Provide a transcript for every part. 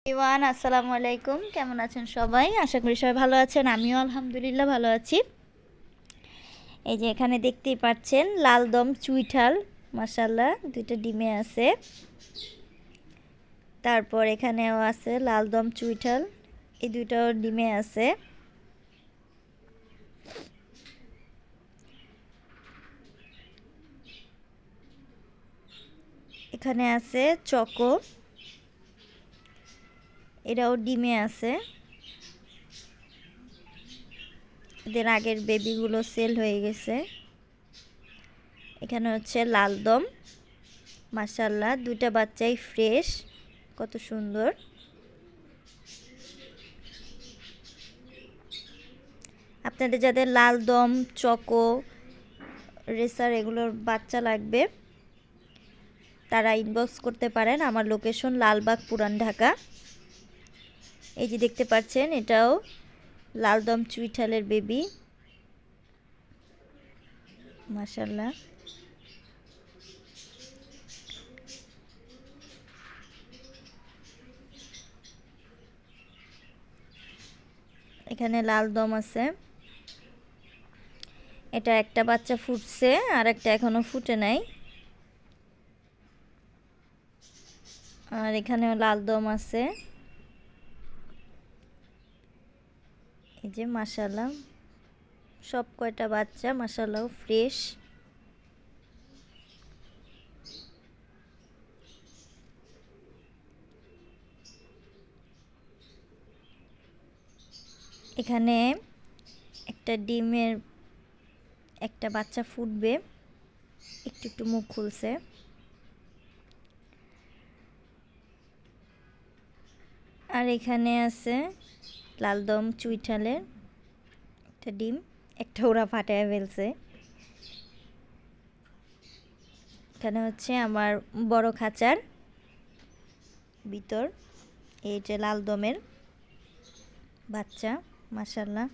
ইওয়ান আসসালামু আলাইকুম, কেমন আছেন সবাই? আশা করি সবাই ভালো আছেন। আমিও আলহামদুলিল্লাহ ভালো আছি। এই যে এখানে দেখতেই পাচ্ছেন লালদম চুইঠাল, মাশাআল্লাহ দুইটা ডিমে আছে। তারপর এখানেও আছে লালদম চুইঠাল, এই দুইটাও ডিমে আছে। এখানে আছে চকো, এরাও ডিমে আছে। এদের আগের বেবিগুলো সেল হয়ে গেছে। এখানে হচ্ছে লালদম, মাশাআল্লাহ দুইটা বাচ্চাই ফ্রেশ, কত সুন্দর। আপনাদের যাদের লালদম, চকো, রেসার এগুলোর বাচ্চা লাগবে তারা ইনবক্স করতে পারেন। আমার লোকেশন লালবাগ, পুরান ঢাকা। এই যে দেখতে পাচ্ছেন এটাও লালদম চুইঠালের বেবি, মাশাআল্লাহ। এখানে লালদম আছে, এটা একটা বাচ্চা ফুটছে আর একটা এখনো ফুটে নাই। আর এখানেও লালদম আছে। এই যে মাশাআল্লাহ সব কয়টা বাচ্চা মাশাআল্লাহ ফ্রেশ। এখানে একটা ডিমের একটা বাচ্চা ফুটবে, একটু একটু মুখ খুলছে। আর এখানে আছে লালদম চুইঠালের একটা ডিম, একটা ওরা ফাটায় ফেলছে। এখানে হচ্ছে আমার বড় খাঁচার ভিতর এই যে লালদমের বাচ্চা, মাশাআল্লাহ।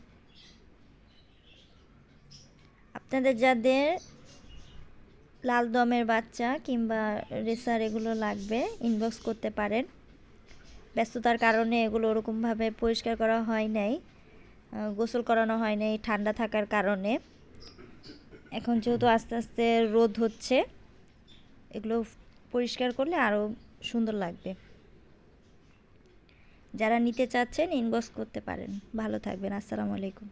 আপনাদের যাদের লালদমের বাচ্চা কিংবা রেসার এগুলো লাগবে ইনবক্স করতে পারেন। ব্যস্ততার কারণে এগুলো ওরকমভাবে পরিষ্কার করা হয় নাই, গোসল করানো হয় নাই ঠান্ডা থাকার কারণে। এখন যেহেতু আস্তে আস্তে রোদ হচ্ছে, এগুলো পরিষ্কার করলে আরও সুন্দর লাগবে। যারা নিতে চাচ্ছেন ইনবক্স করতে পারেন। ভালো থাকবেন, আসসালামু আলাইকুম।